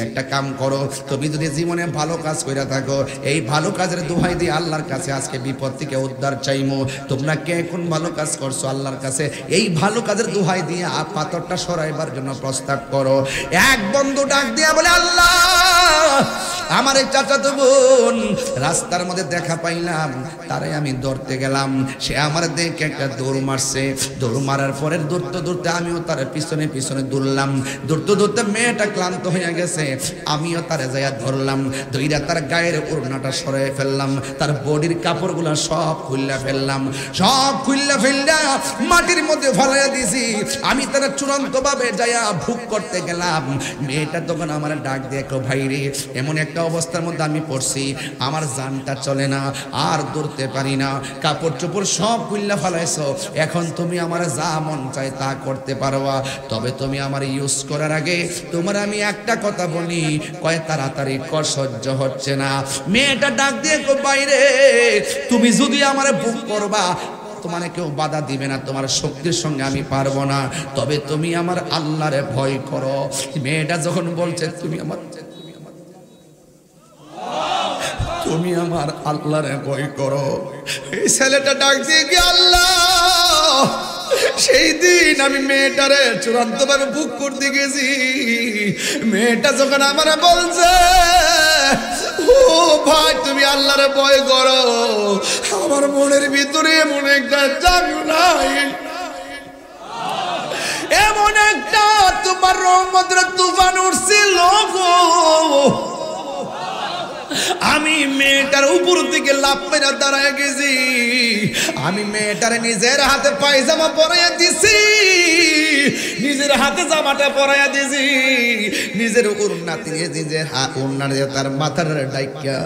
একটা কাম করো তুমি যদি জীবনে ভালো কাজ কইরা থাকো এই ভালো কাজের দোহাই দিয়ে আল্লাহর কাছে আজকে বিপদ থেকে উদ্ধার চাইমু তোমরা কে কোন ভালো কাজ করছো আল্লাহর কাছে এই ভালো কাজের দোহাই দিয়ে পাথরটা সরাইবার জন্য প্রস্তাব করো এক বন্ধু ডাক দিয়া বলে আল্লাহ আমার এই চাচাতো বোন রাস্তার মধ্যে দেখা পাইলাম, তারাই আমি ধরতে গেলাম। সে আমার দেখে একটা দৌড় মারছে, দৌড় মারার পরে দৌড়তে দৌড়তে আমিও তার পিছনে পিছনে দৌড়লাম। দৌড়তে দৌড়তে মেয়েটা ক্লান্ত হয়ে গেছে, আমিও তারে যাইয়া ধরলাম, ধইরা তার গায়ের ওড়নাটা সরাই ফেললাম, তার বডির কাপড়গুলো সব খুললা ফেললাম, সব খুললা ফেললা মাটির মধ্যে ফেলাইয়া দিছি। আমি তারা চূড়ান্ত ভাবে যাইয়া ভুক করতে গেলাম। মেয়েটা তখন আমার ডাক দিয়ে, ভাই রে, এমন একটা অবস্থার মধ্যে আমি পড়ছি, আমার জানটা চলে না, আর দৌড়তে পারি না, কাপড় চোপড় সব খুললা ফেলাইছো, এখন তুমি আমার যা মন চায় তা করতে পারবা, তবে তুমি আমার ইউজ করার আগে তোমার আমি একটা কথা বলি, কয় তাড়াতাড়ি কর, সহ্য হচ্ছে না। মেয়েটা ডাক দিয়ে বাইরে, তুমি যদি আমার বুক করবা তোমার কেউ বাধা দিবে না, তোমার শক্তির সঙ্গে আমি পারবো না, তবে তুমি আমার আল্লাহরে ভয় করো। মেয়েটা যখন বলছে তুমি আমার আল্লাহরে ভয় করো, এই ছেলেটা ডাক দিয়ে কি আল্লাহ, সেই দিন আমি মেয়েটারে চূড়ান্ত ভাবে বুক করতে গেছি। মেয়েটা যখন আমার বলছে ও ভাই তুমি আল্লাহরে ভয় করো, আমার মনের ভিতরে এমন একটা জাদু নাই, এমন একটা তোমার রহমতের তুফান উঠছিল গো। আমি মেয়েটার উপর থেকে লাফ মেরে দাঁড়ায় গেছি, আমি মেয়েটার নিজের হাতে পায়জামা পরাইয়া দিছি, নিজের হাতে জামাটা পরাইয়া দিছি, নিজের ওড়নাতে নিজের ওড়না দিয়ে তার মাথার ডাইকা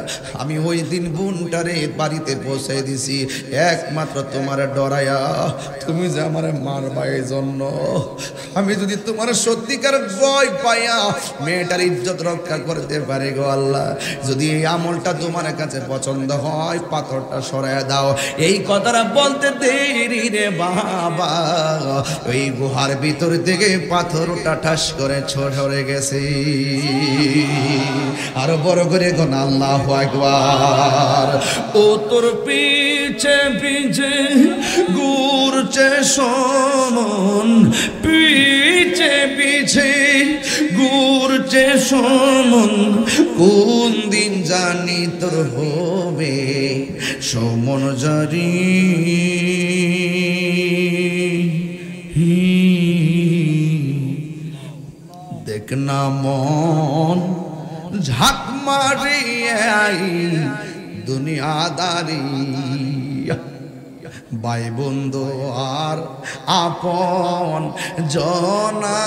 আমি ওই দিন বোনটারে বাড়িতে পৌঁছে দিছি, একমাত্র তোমার ডরায়া, তুমি যে আমার মারবা এই জন্য। আমি যদি তোমার সত্যিকার ভয় পাইয়া মেয়েটার ইজ্জত রক্ষা করতে পারে গো আল্লাহ, যদি এই আমলটা তোমার কাছে পছন্দ হয় পাথরটা সরায় দাও। এই কথাটা বলতে দেরি রে বাবা, ওই গুহার ভিতর থেকে পাথরটা ঠাস করে সরে গেছে। আরো বড় করে কোন আল্লাহু আকবার। ও তোর পিছে পিছে ঘুরছে সমন, পিছে পিছে ঘুরছে সমন, কোন দিন জানি তোর হবে সমন জারি। দেখ না মন ঝাঁক মারিয়াই দুনিয়াদারি, ভাই বন্ধু আর আপন জনা,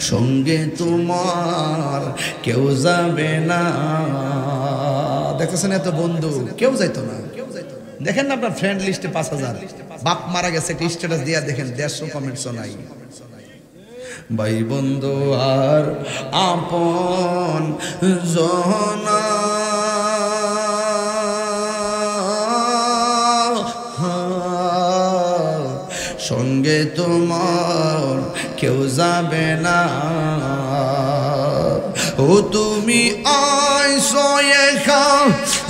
সঙ্গে তোমার কেউ যাবে না। দেখতেছেন এত বন্ধু কেউ যাইতো না, দেখেন না আপনার ফ্রেন্ড লিস্টে 5000, বাপ মারা গেছে স্ট্যাটাস দিয়া দেখেন 150 কমেন্টসও নাই। ভাই বন্ধু আর আপন জনা, সঙ্গে তোমার কেউ যাবে না। ও তুমি আইসো একা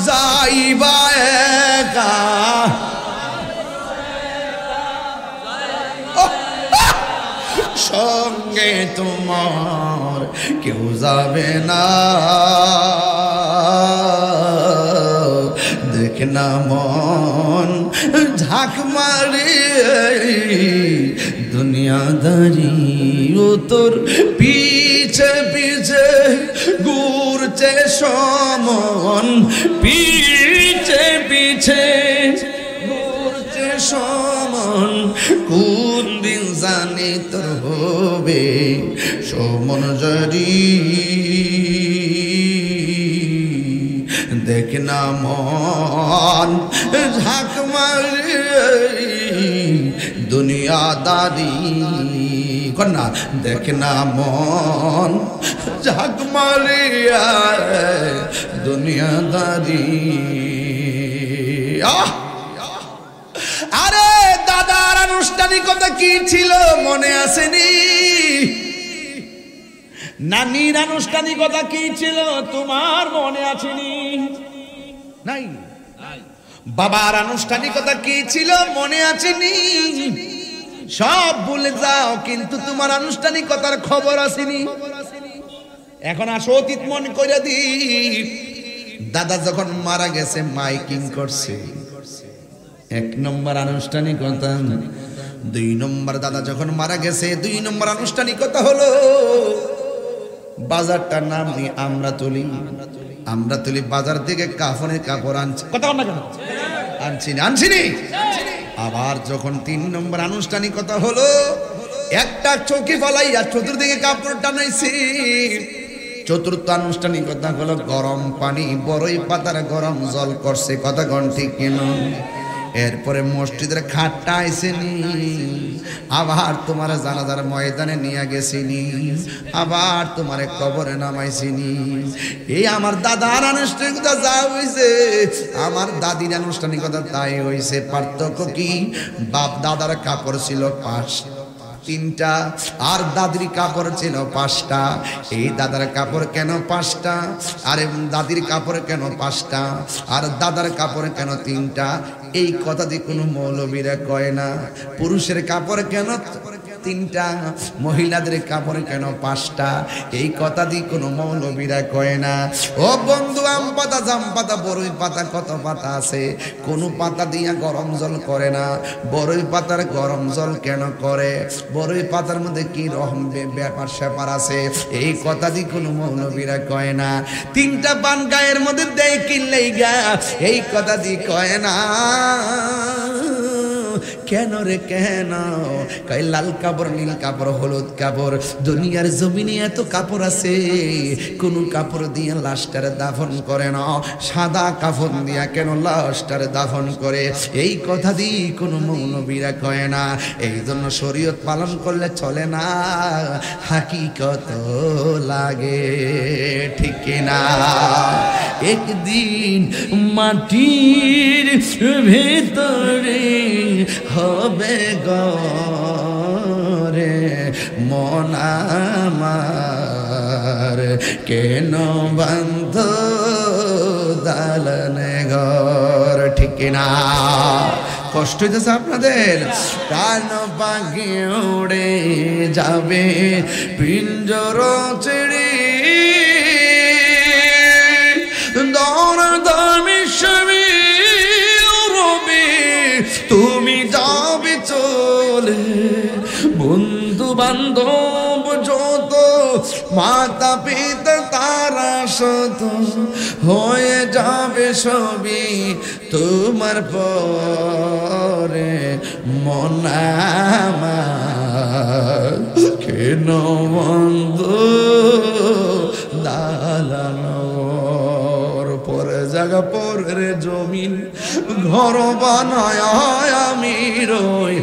যাইবা একা, সঙ্গে তোমার কেউ যাবে না। দেখ না মন ঝাঁক মারে দুনিয়াদারি, ও তোর পিছে পিছে ঘুরছে সমন, পিছে পিছে ঘুরছে সমন, কোন দিন জানি তোর হবে সমন জারি। দেখ না মন ঝাঁক মারে দুনিয়াদারি, কন্যা দেখ না মন ঝাঁক মারিয়া দুনিয়াদারি। আরে দাদার আনুষ্ঠানিকতা কি ছিল মনে আসেনি? নানির আনুষ্ঠানিকতা কি ছিল তোমার মনে আসেনি? নাই। বাবার আনুষ্ঠানিকতা কি ছিল মনে আসেনি? সব ভুলে যাও, কিন্তু তোমার আনুষ্ঠানিকতার খবর আসেনি। এখন আসো অতীত মনে করে দি। দাদা যখন মারা গেছে মাইকিং করছে, 1 নম্বর আনুষ্ঠানিকতা। 2 নম্বর দাদা যখন মারা গেছে 2 নম্বর আনুষ্ঠানিকতা হলো বাজারটার নাম নিয়ে আমরাতুলি বাজার থেকে কাফনের কাপড় আনছে। কথা বল না কেন? আনছিনি। আবার যখন 3 নম্বর আনুষ্ঠানিকতা হলো একটা চৌকি ফলাইয়া চতুর্দিকে কাপড় টানাইছি। 4র্থ আনুষ্ঠানিকতা হলো গরম পানি বড়ই পাতার গরম জল করছে। কথা কোন ঠিক কিনা? এরপরে মসজিদের খাটটা আইসেনি, আবার তোমার জানাজার ময়দানে নিয়ে গেছিনি, আবার তোমার কবরে নামাইছিনি। এই আমার দাদার আনুষ্ঠানিকতা যা হইছে, আমার দাদির আনুষ্ঠানিকতা তাই হইছে। পার্থক্য কি? বাপ দাদার কাপড় ছিল 3টা আর দাদির কাপড় ছিল 5টা। এই দাদার কাপড় কেন 5টা, আর দাদির কাপড় কেন 5টা, আর দাদার কাপড় কেন 3টা? এই কথা দিয়ে কোনো মৌলবীরা কয় না। পুরুষের কাপড় কেন 3টা, মহিলাদের কাপড় কেন 5টা? এই কথা দিয়ে কোনো মৌলবীরা কয় না। ও বন্ধু, আম পাতা, জাম পাতা, বড়ই পাতা, কত পাতা আছে, কোনো পাতা দিয়া গরম জল করে না। বড়ই পাতার গরম জল কেন করে? বড়ই পাতার মধ্যে কি রকম ব্যাপার স্যাপার আছে, এই কথা দিয়ে কোনো মৌলবীরা কয় না। 3টা পান গায়ের মধ্যে দেয় কিনলেই গা, এই কথা দিয়ে কয় না। কেন রে কেন? কয় লাল কাপড়, নীল কাপড়, হলুদ কাপড়। দুনিয়ার জমিনে এত কাপড় আছে, কোন কাপড় দিয়ে লাশটারে দাফন করে না, সাদা কাফন দিয়া কেন লাশটারে দাফন করে? এই কথা দিয়ে কোনো মৌলবীরা কয় না। এই জন্য শরীয়ত পালন করলে চলে না, হাকিকত লাগে, ঠিক না? একদিন মাটির ভেতরে হবে গরে মন আমার, কেন বান্ধ দালানে ঘর, ঠিক না? কষ্ট হইতেছে আপনাদের? প্রাণ পাখি উড়ে যাবে পিঞ্জর ছেড়ে, দর দামি সবই রবে, তুমি যাবে চলে। বন্ধু বান্ধব যত, মাতা পিতা তারা শত, হয়ে যাবে সবই তোমার পরে। মন আমার কেন বন্ধু দালানোর পরে জায়গা পরে জমিন ঘর বানায় আমি রই।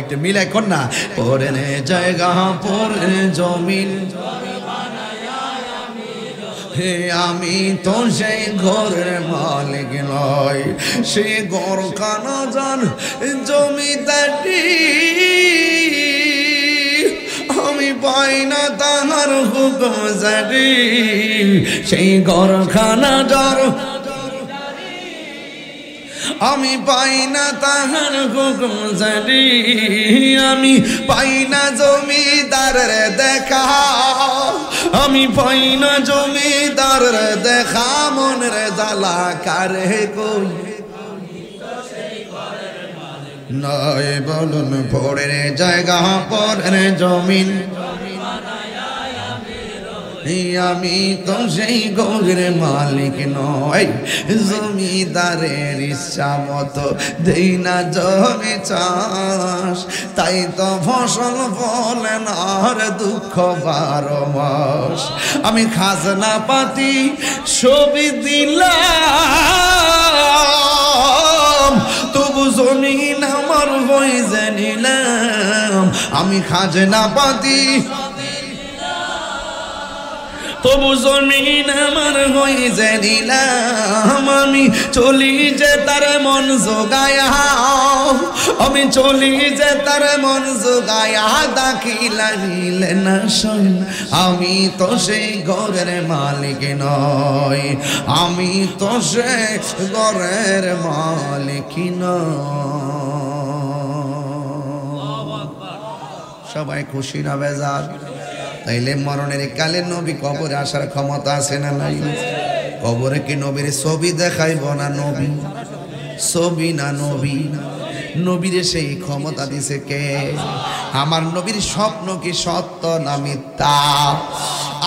একটু মিলাই কর না, পরে জায়গা পরে জমিন, হে আমি তো সেই ঘরের মালিক নয়, সে ঘর খানা জান জমিদারি, আমি পাই না তাহার হুকুম জারি, সেই ঘর খানা যার আমি পাই না তাহার হুকুম জারি, আমি পাই না জমিদারের দেখা, আমি পাই না জমিদারের দেখা, মনের জ্বালা কারে কই নয় বলুন। পরের জায়গা পরের জমিন, আমি তো সেই ঘরের মালিক নয়, জমিদারের ইচ্ছা মতো দেই না জমি চাষ, তাই তো ফসল ফলে না আর দুঃখ 12 মাস। আমি খাজনা পাতি ছবি দিলাম, তবু জমিন আমার হয়ে জানিলাম, আমি খাজনা পাতি তবু জমিন আমার হই যে নিলাম আমি চলি যে তার মন জোগায়া আমি চলি যে তার মন জোগায়া দাখিলা নিলে না শোন আমি তো সেই ঘরের মালিক নই আমি তো সেই ঘরের মালিক নই সবাই খুশি না বেজার তাইলে মরণের কালে নবী কবরে আসার ক্ষমতা আছে না নাই কবরে কি নবীর ছবি দেখাইব না নবী ছবি না নবী নবীরে সেই ক্ষমতা দিছে কে আমার নবীর স্বপ্ন কি সত্য না মিথ্যা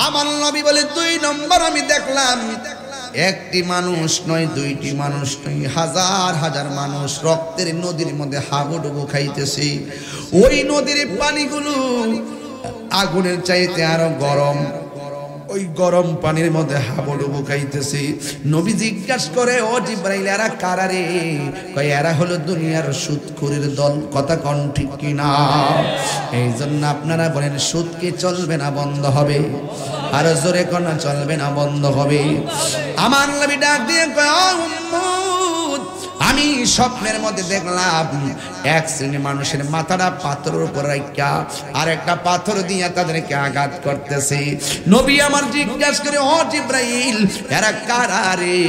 আমার নবী বলে 2 নম্বর আমি দেখলাম একটি মানুষ নয় দুইটি মানুষ নয় হাজার হাজার মানুষ রক্তের নদীর মধ্যে হাবুডুবু খাইতেছে ওই নদীর পানিগুলো আগুনের চাইতে আরো গরম ওই গরম পানির মধ্যে হাবুডুবু খাইতেছে নবী জিজ্ঞাসা করে ও জিবরাইল এরা কারা রে কয় এরা হলো দুনিয়ার সুদখোরের দল কথা কোন ঠিক কিনা এইজন্য আপনারা বলেন সুদ কি চলবে না বন্ধ হবে আর জোরে কোন চলবে না বন্ধ হবে আমার নবী ডাক দিয়ে কয় ও উম্মত আমি স্বপ্নের মধ্যে দেখলাম এক শ্রেণীর মানুষের মাথাটা পাথরের উপর রাখা আর একটা পাথর দিয়ে তাদেরকে আঘাত করতেছে নবী আমার জিজ্ঞাসা করে ও জিবরাইল এরা কারা রে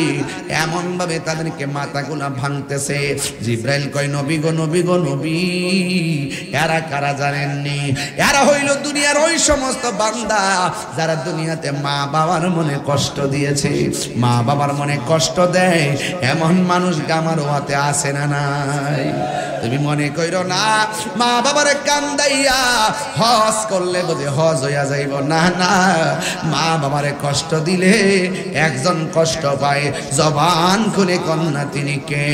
এমন ভাবে তাদেরকে মাথাগুলা ভাঙতেছে জিবরাইল কয় নবী গো নবী গো নবী এরা কারা জানেননি এরা হইল দুনিয়ার ওই সমস্ত বান্দা যারা দুনিয়াতে মা বাবার মনে কষ্ট দিয়েছে মা বাবার মনে কষ্ট দেয় এমন মানুষ আমার ওয়াতে আসে না নাই তুমি মনে কইরো না মা বাবারে কান্দাইয়া হজ করলে বোধে হজ হইয়া যাইব না না মা বাবারে কষ্ট দিলে একজন কষ্ট পায় জবান খুলে কন্যা তিনি কে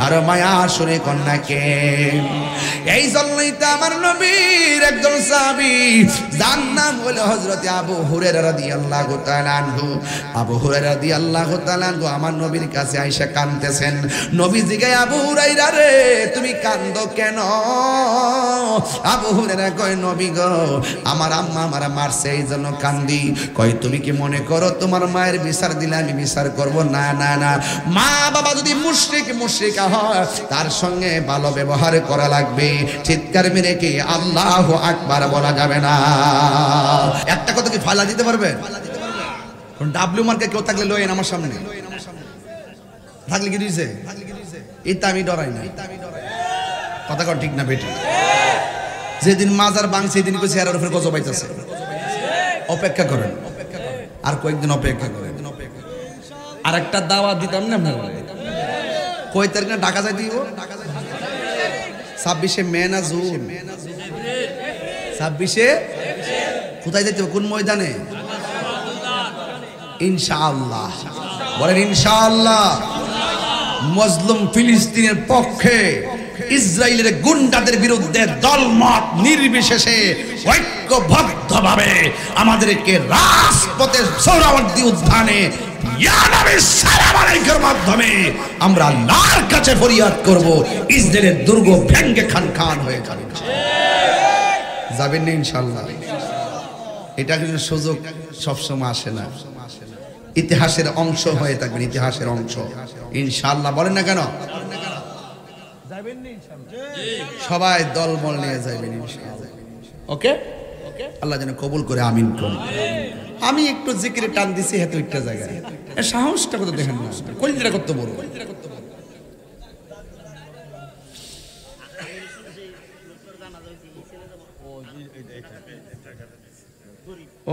আর মায়া শুনে কন্যা কে এই জন্যই তো আমার নবীর একজন সাহাবী যার নাম হলো হযরত আবু হুরায়রা রাদিয়াল্লাহু তাআলা আনহু আবু হুরায়রা রাদিয়াল্লাহু তাআলা আনহু আমার নবীর কাছে আইসা কাঁদতেছেন নবী জিগায় আবু হুরায়রা রে তুমি কান্দো কেন আবু হুরায়রা কয় নবী গো আমার আম্মা আমারে মারছে এইজন্য কান্দি কয় তুমি কি মনে করো তোমার মায়ের বিচার দিলে আমি বিচার করব না না না মা বাবা যদি মুশরিকা হয় তার সঙ্গে ভালো ব্যবহার করা লাগবে চিৎকার মেরে কি আল্লাহু আকবার বলা যাবে না একটা কথা কি ফালা দিতে পারবে কোন ডাব্লিউ মার্কে কেউ থাকলে লয়েন আমার সামনে থাকলে কি দিয়েছে এটা আমি ডরাই না কথা কর ঠিক না বেটি যেদিন মাজার ভাঙছে সেদিন কইছে এর উপরে গজব আইতাছে অপেক্ষা করেন আর কয়েকদিন অপেক্ষা করেন আর একটা দাওয়াত দিতাম না আপনারা কয় তারিখে ঢাকা যাই দিব 26 মে না জুন 26 কোথায় যাইতে কোন ময়দানে ইনশাআল্লাহ বলেন ইনশাআল্লাহ মুসলিম ফিলিস্তিনের পক্ষে ইসরায়েলের গুন্ডাদের বিরুদ্ধে দলমত নির্বিশেষে ঐক্যবদ্ধভাবে আমাদেরকে রাজপথে সোহরাওয়ার্দী উদ্যানে ইয়া নবী সালাম আলাইকুর মাধ্যমে আমরা আল্লাহর কাছে ফরিয়াদ করব ইসরায়েলের দুর্গ ভেঙে খান হয়ে যাবে যাবেন না ইনশাআল্লাহ এটা কিন্তু সুযোগ সব সময় আসে না ইতিহাসের অংশ হয়ে থাকবেন ইতিহাসের অংশ ইনশাআল্লাহ বলেন না কেন যাবেন না ইনশাআল্লাহ সবাই দলবল নিয়ে যাবেন ইনশাআল্লাহ ওকে আল্লাহ যেন কবুল করে আমিন করুন আমি একটু জিকিরে টান দিছি হেতু একটা জায়গায় সাহসটা কত দেখেন না কলিজাটা কত বড়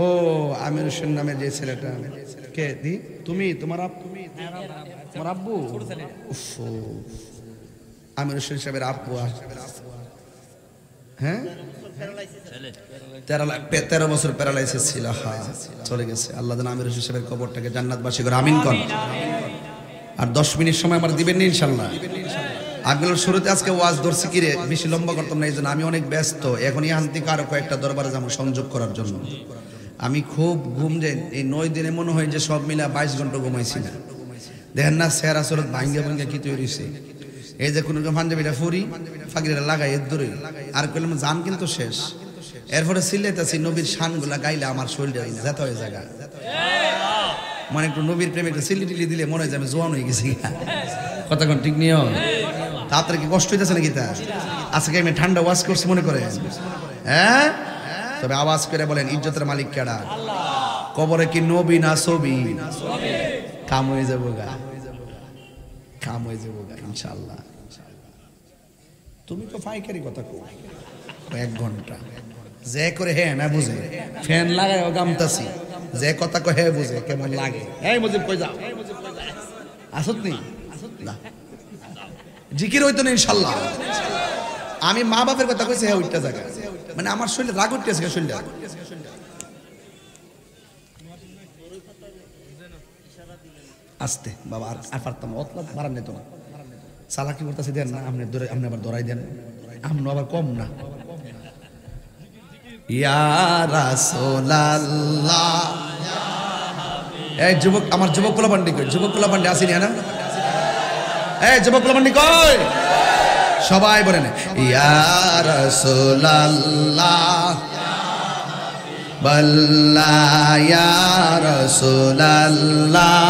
ও আমির হোসেন নামে যে ছেলেটা কে দি তুমি তোমার আব্বু আমির হোসেন সাহেবের আব্বু হ্যাঁ 13 বছর প্যারালাইসিস ছিল চলে গেছে আল্লাহ যেন আমির হোসেন সাহেবের কবরটাকে জান্নাতবাসী করে আমিন করেন আর 10 মিনিট সময় আমার দিবেন না ইনশাআল্লাহ আগের শুরুতে আজকে ওয়াজ ধরছি কি রে বেশি লম্বা করতাম না এইজন্য আমি অনেক ব্যস্ত এখন এই হান্তি কারো কয়েকটা দরবারে যাবো সংযোগ করার জন্য আমি খুব ঘুম যে এই 9 দিনে মনে হয় যে সব মিলা 22 ঘন্টা ঘুমাইছি না দেখেন না চেহারা সুরত ভাঙ্গা কি তৈরি হয়েছে এই যে কোনো পাঞ্জাবিটা ফুরি ফাঁকিটা লাগাই এর দূরে আর কইলাম জান কিন্তু শেষ এরপরে সিলেতাছি নবীর শানগুলা গাইলে আমার শরীরটা যেতে হয়ে জায়গা মানে একটু নবীর প্রেমে একটু সিলি টিলি দিলে মনে হয় যে আমি জোয়ান হয়ে গেছি কথা কোন ঠিক নিও তাড়াতাড়ি কি কষ্ট হইতেছে নাকি তা আজকে আমি ঠান্ডা ওয়াশ করছি মনে করে হ্যাঁ তবে আওয়াজ করে বলেন ইজ্জতের মালিক কেডা কবরে কি নবী না ছবি কাম হয়ে যাবো গা কাম হয়ে যাবো গা ইনশাআল্লাহ তুমি তো ফাইকারি কথা কো 1 ঘন্টা যে করে হ্যাঁ না বুঝে ফ্যান লাগায় গামতাছি যে কথা কয় হ্যাঁ বুঝে কেমন লাগে এই মুজিব কই যাও আসত নি না জিকির হইতো না ইনশাআল্লাহ আমি মা বাপের কথা কইছি হ্যাঁ ওইটা জায়গা মানে আমার শরীরে রাগ উঠতেছে শরীরটা আস্তে বাবা আর পারতাম অতলা বাড়ান নিত না চালাকি করতেছে দেন না আপনি আবার ধরাই দেন আপনি আবার কম না ইয়া রাসূলুল্লাহ এই যুবক আমার যুবক পোলাপান্ডি কই যুবক পোলাপান্ডি আসেনি না এই যুবক পোলাপান্ডি কই সবাই বলেন ইয়া রাসূলুল্লাহ বল্লা ইয়া রাসূলুল্লাহ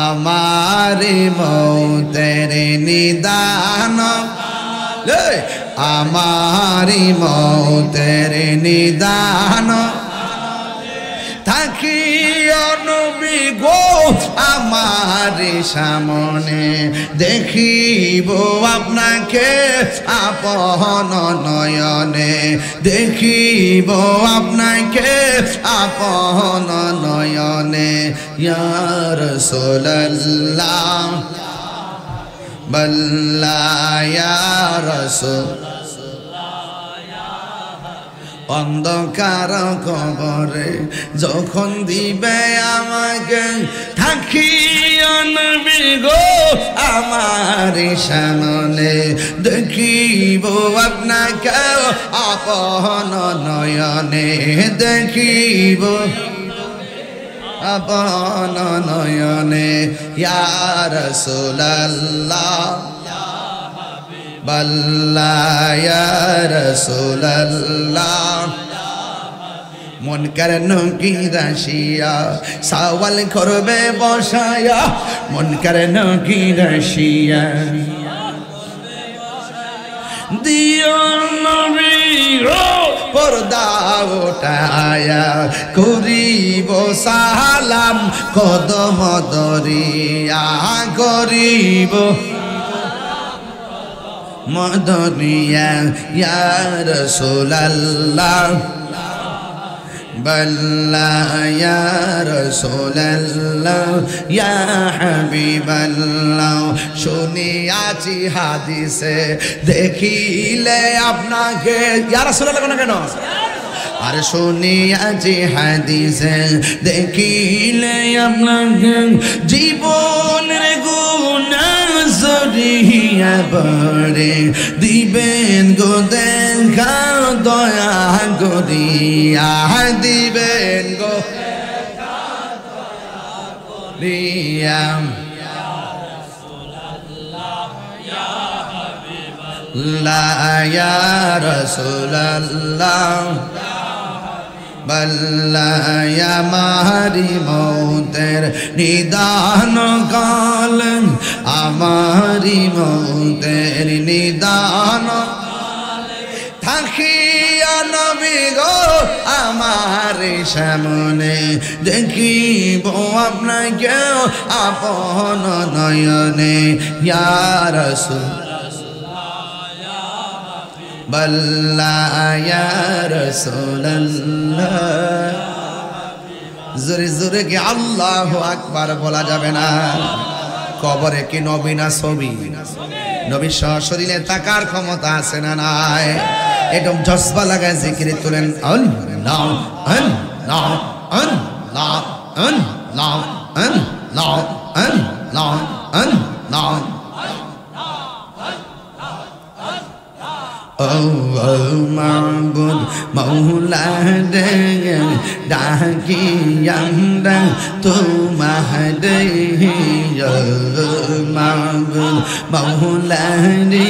আমারি মৌতের নিদান আমারি মৌতের নিদান থাকিও নবী গো আমার সামনে দেখিব আপনাকে আপন নয়নে দেখিব আপনাকে আপন নয়নে ইয়া রাসূলুল্লাহ বল্লা ইয়া রাসূল অন্ধকার কবরে যখন দিবে আমাকে থাকিও নবী গো আমার সামনে দেখিব আপনাকে আপন নয়নে দেখিব আপন নয়নে ইয়া রাসূলুল্লাহ বল্লা ইয়া রাসূলুল্লাহ মুনকার নকির আসিয়া সওয়াল করবে বসায়া মুনকার নকির আসিয়া দিও নবী গো পর্দা উঠায়া করিব সালাম কদম দরিয়া করিব মদনিয়া ইয়া রাসূলুল্লাহ বল্লা ইয়া রাসূলুল্লাহ ইয়া হাবিবাল্লাহ শুনিয়াছি হাদিসে দেখিলে আপনাকে ইয়া রাসূলুল্লাহ কেন আর শুনিয়াছি হাদিসে দেখিলে আপনাকে জীবনের গুনাহ জড়িয়া পড়ে দিবেন গো দেখা দয়া করিয়া দিবেন গো দেখা দয়া করিয়া ইয়া রাসূলুল্লাহ ইয়া হাবিবাল্লাহ ইয়া রাসূলুল্লাহ বল্লা ইয়া মারি মৌতের নিদান কাল আমারি মৌতের নিদান থাকিয়া নবী গো আমার সামনে দেখিব আপনাকে আপন নয়নে ইয়া রাসূল বল্লা ইয়া রাসূলুল্লাহ জোরে জোরে কি আল্লাহু আকবার বলা যাবে না কবরে কি নবী না ছবি নবী সশরীরে তাকার ক্ষমতা আছে না নাই একদম জজবা লাগায় জিকির তুলেন আল্লাহ আল্লাহ আল্লাহ আল্লাহ আল্লাহ আল্লাহ আল্লাহ মাবুদ মৌলা রে ডাকি আমরা তোমারে মাবুদ মৌলা রে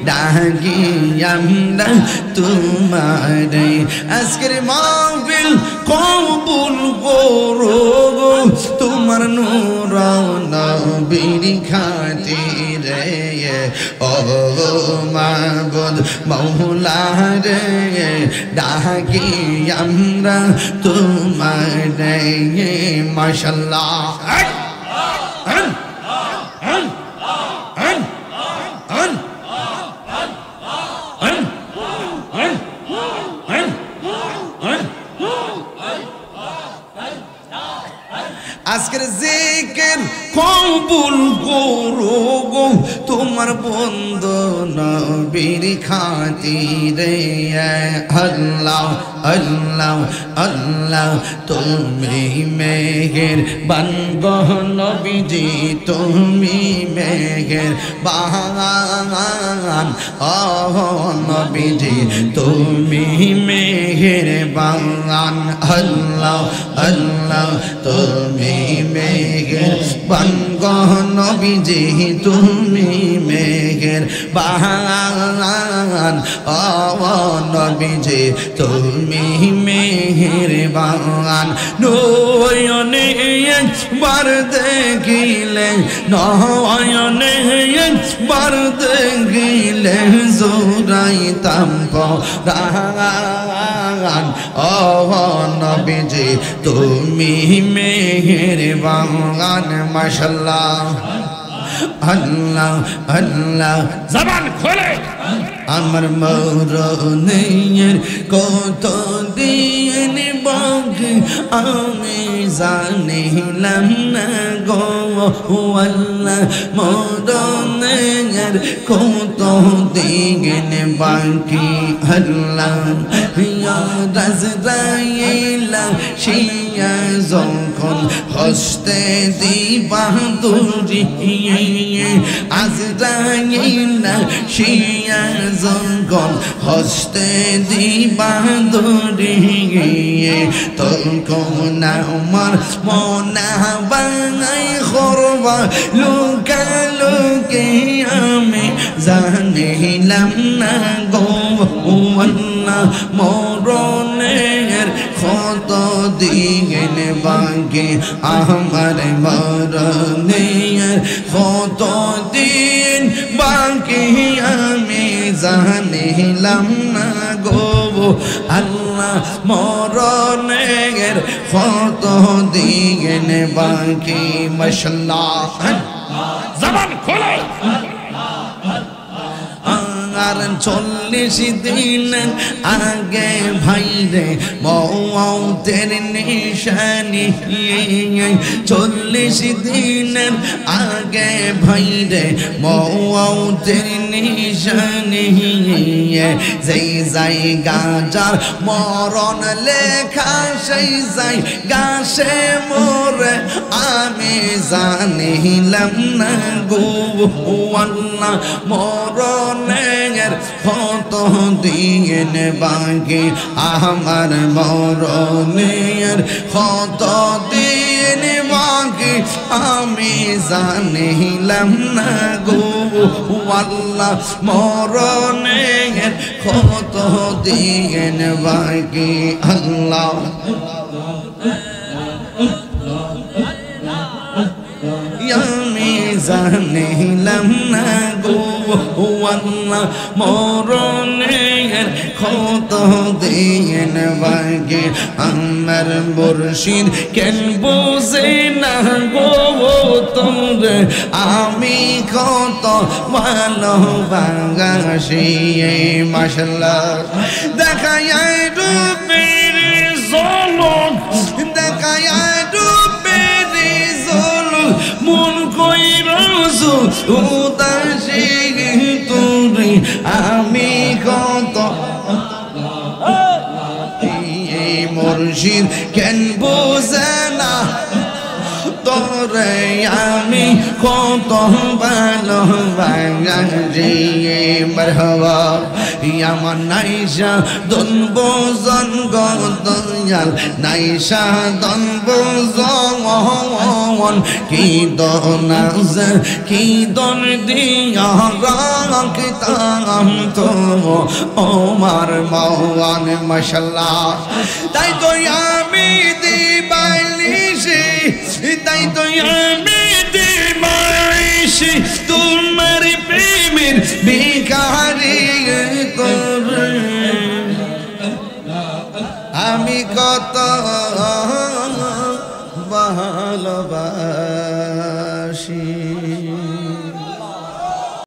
ডাকি আমরা তোমারে আজকের মাহফিল কবুল করো গো তোমার নূর নবীর খাতিরে ও মাবুদ মাওলা রে ডাকি আমরা তোমারে মাশাআল্লাহ আজকের জিকির কবুল করো গো তোমার বন্ধু নবীর খাতিরে আল্লাহ আল্লাহ আল্লাহ তুমি মেহেরবান গো নবীজি তুমি মেহেরবান ও নবীজি তুমি মেহেরবান আল্লাহ আল্লাহ তুমি মেহেরবান গো নবীজি তুমি মেহেরবান ও নবীজি তুমি মেহেরবান নয়নে একবার দেখিলে নয়নে একবার দেখিলে জোড়াইতাম পরাণ ও নবীজি তুমি মেহেরবান মাশাআল্লাহ আল্লাহ আল্লাহ জবান খোলে আমার মরণের কত দিন বাকি আমি জানিলাম না গো আল্লাহ মরণের কত দিন বাকি আল্লাহ ইয়া রাজরাইলা শিয়া যখন হস্তে দিবা তুরি আজরাইলা শিয়া যখন হস্তে দিবা তুরি তখন আমার মনা বাঙাই খরবা লুকালুকি আমি জানিলাম না গো আল্লাহ মরণের কত দিন বাকি আমার মরণের কত দিন বাকি আমি জানিলাম না গো আল্লাহ মরণের কত দিন বাকি মাশাআল্লাহ জবান খোলো আর 40 দিন আগে ভাইরে মওতের নিশানি 40 দিন আগে ভাইরে মওতের নিশানি যেই জায়গা যার মরণ লেখা সেই জায়গা সে মোরে আমি জানিলাম না গো আল্লাহ মরণের কত দিন বাকি আমার মরণের কত দিন বাকি আমি জানিলাম না গো আল্লাহ মরণের কত দিন বাকি আল্লাহ আমি জানিলাম না গো আল্লাহ মরণের কত দিন বাকি আমার মুর্শিদ কেন বুঝে না গো তোমরে আমি কত ভালোবাসি মাশাআল্লাহ দেখায় রূপের ঝলক দেখায় মন কইরছো উদাসী তুমি আমি কত মুর্শিদ কেন বোঝে না তোরে আমি কত ভালোবাসি মারহাবা আমার নাইসা দনব দয়াল নাইসা দনব কি দনাজ কি দন দিয়া রাখতাম তো ওমার মাওয়ান মাশাআল্লাহ তাই তো আমি দিবাইলিছি তাই তো আমি দিবাইলিছি তোমার প্রেমের ভিখারি তোরে আমি কত ভালোবাসি